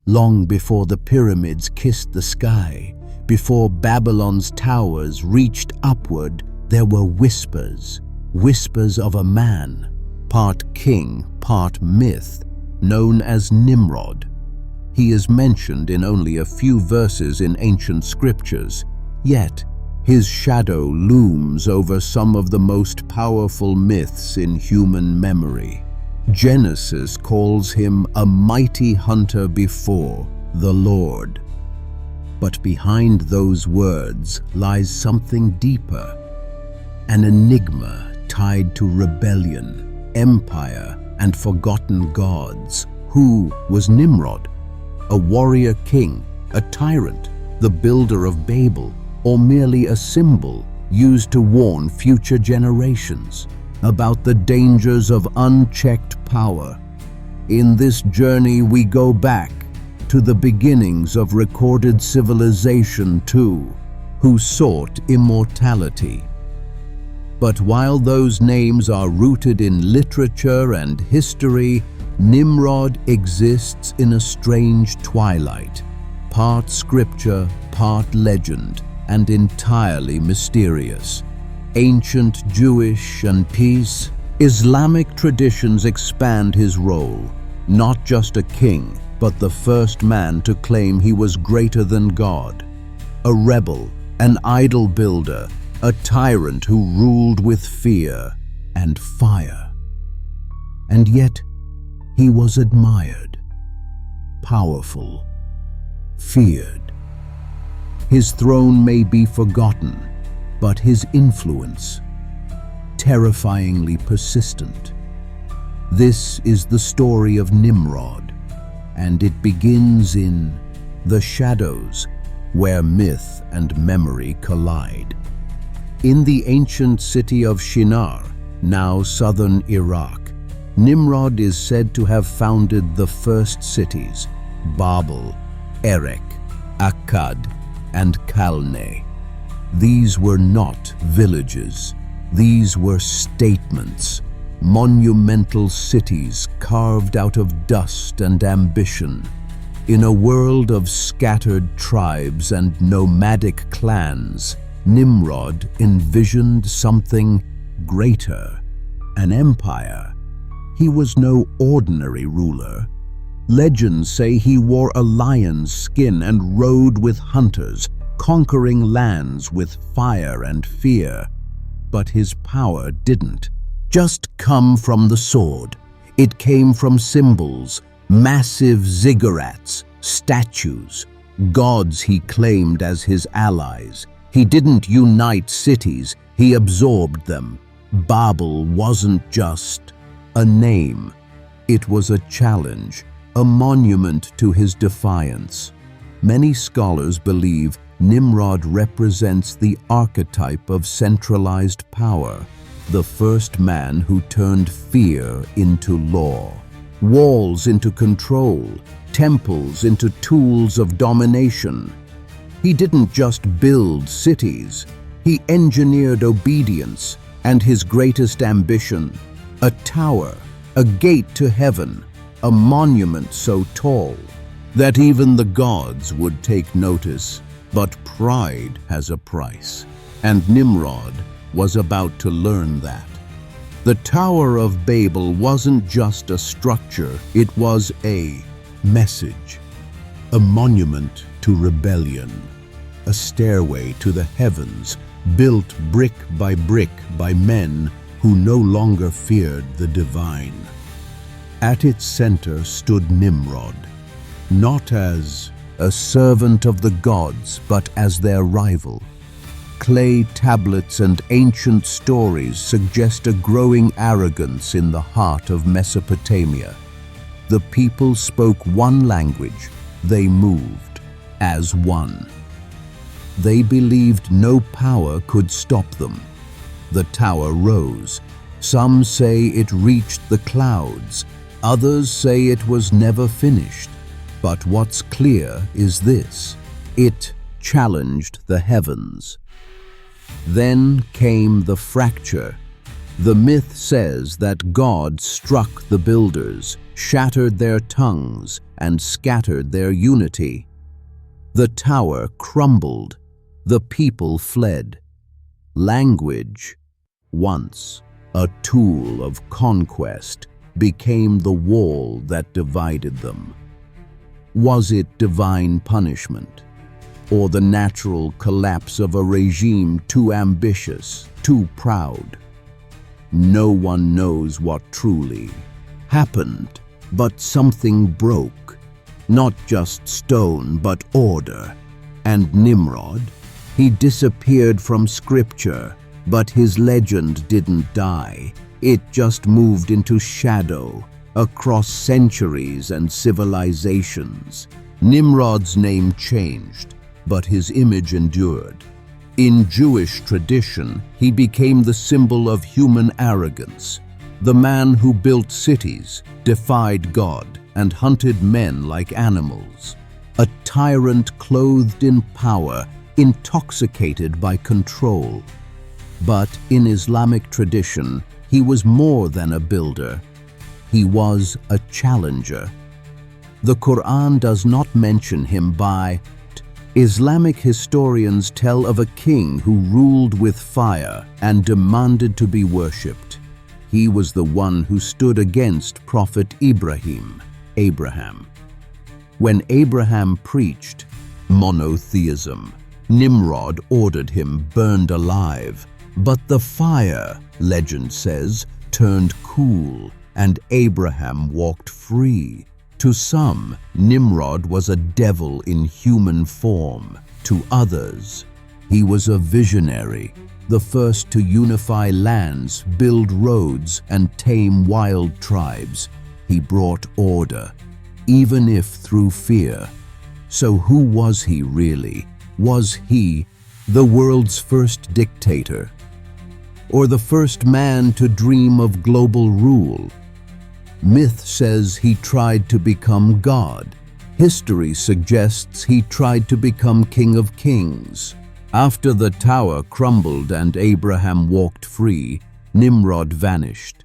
Long before the pyramids kissed the sky, before Babylon's towers reached upward, there were whispers of a man, part king, part myth, known as Nimrod. He is mentioned in only a few verses in ancient scriptures, yet his shadow looms over some of the most powerful myths in human memory. Genesis calls him a mighty hunter before the Lord. But behind those words lies something deeper, an enigma tied to rebellion, empire, and forgotten gods. Who was Nimrod? A warrior king, a tyrant, the builder of Babel, or merely a symbol used to warn future generations about the dangers of unchecked power? In this journey, we go back to the beginnings of recorded civilization too, who sought immortality. But while those names are rooted in literature and history, Nimrod exists in a strange twilight, part scripture, part legend, and entirely mysterious. Ancient Jewish and Islamic traditions expand his role, not just a king, but the first man to claim he was greater than God. A rebel, an idol builder, a tyrant who ruled with fear and fire. And yet, he was admired, powerful, feared. His throne may be forgotten, but his influence, terrifyingly persistent. This is the story of Nimrod, and it begins in the shadows, where myth and memory collide. In the ancient city of Shinar, now southern Iraq, Nimrod is said to have founded the first cities, Babel, Erech, Akkad, and Calneh. These were not villages. These were statements, monumental cities carved out of dust and ambition. In a world of scattered tribes and nomadic clans, Nimrod envisioned something greater, an empire. He was no ordinary ruler. Legends say he wore a lion's skin and rode with hunters, conquering lands with fire and fear. But his power didn't just come from the sword. It came from symbols, massive ziggurats, statues, gods he claimed as his allies. He didn't unite cities, he absorbed them. Babel wasn't just a name. It was a challenge, a monument to his defiance. Many scholars believe Nimrod represents the archetype of centralized power, the first man who turned fear into law, walls into control, temples into tools of domination. He didn't just build cities, he engineered obedience, and his greatest ambition, a tower, a gate to heaven, a monument so tall that even the gods would take notice. But pride has a price, and Nimrod was about to learn that. The Tower of Babel wasn't just a structure, it was a message, a monument to rebellion, a stairway to the heavens, built brick by men who no longer feared the divine. At its center stood Nimrod, not as a servant of the gods, but as their rival. Clay tablets and ancient stories suggest a growing arrogance in the heart of Mesopotamia. The people spoke one language, they moved as one. They believed no power could stop them. The tower rose. Some say it reached the clouds, others say it was never finished. But what's clear is this: it challenged the heavens. Then came the fracture. The myth says that God struck the builders, shattered their tongues, and scattered their unity. The tower crumbled. The people fled. Language, once a tool of conquest, became the wall that divided them. Was it divine punishment, or the natural collapse of a regime too ambitious, too proud? No one knows what truly happened, but something broke. Not just stone, but order. And Nimrod, he disappeared from scripture, but his legend didn't die. It just moved into shadow, across centuries and civilizations. Nimrod's name changed, but his image endured. In Jewish tradition, he became the symbol of human arrogance, the man who built cities, defied God, and hunted men like animals. A tyrant clothed in power, intoxicated by control. But in Islamic tradition, he was more than a builder. He was a challenger. The Quran does not mention him by Islamic historians tell of a king who ruled with fire and demanded to be worshipped. He was the one who stood against Prophet Abraham. When Abraham preached monotheism, Nimrod ordered him burned alive. But the fire, legend says, turned cool, and Abraham walked free. To some, Nimrod was a devil in human form. To others, he was a visionary, the first to unify lands, build roads, and tame wild tribes. He brought order, even if through fear. So who was he really? Was he the world's first dictator? Or the first man to dream of global rule? Myth says he tried to become God. History suggests he tried to become King of Kings. After the tower crumbled and Abraham walked free, Nimrod vanished.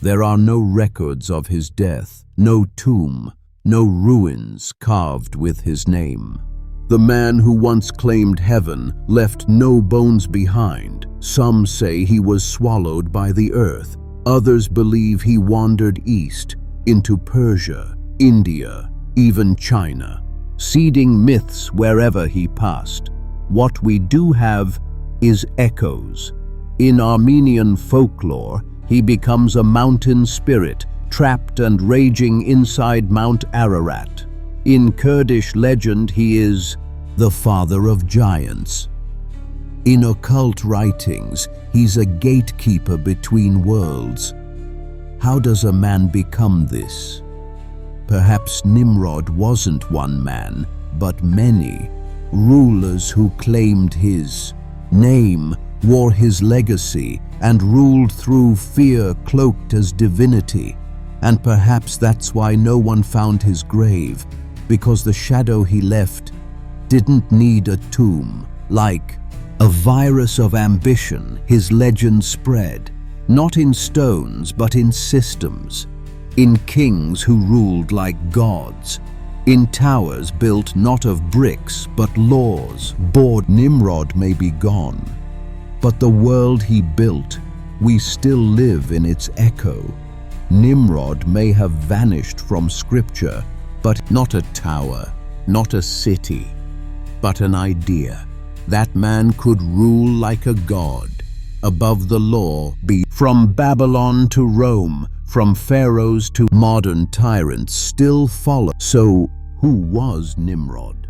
There are no records of his death, no tomb, no ruins carved with his name. The man who once claimed heaven left no bones behind. Some say he was swallowed by the earth. Others believe he wandered east into Persia, India, even China, seeding myths wherever he passed. What we do have is echoes. In Armenian folklore, he becomes a mountain spirit, trapped and raging inside Mount Ararat. In Kurdish legend, he is the father of giants. In occult writings, he's a gatekeeper between worlds. How does a man become this? Perhaps Nimrod wasn't one man, but many. Rulers who claimed his name, wore his legacy, and ruled through fear cloaked as divinity. And perhaps that's why no one found his grave, because the shadow he left didn't need a tomb. Like a virus of ambition, his legend spread, not in stones but in systems, in kings who ruled like gods, in towers built not of bricks but laws. Nimrod may be gone, but the world he built, we still live in its echo. Nimrod may have vanished from scripture, but not a tower, not a city, but an idea. That man could rule like a god, above the law, be from Babylon to Rome, from pharaohs to modern tyrants still follow. So who was Nimrod?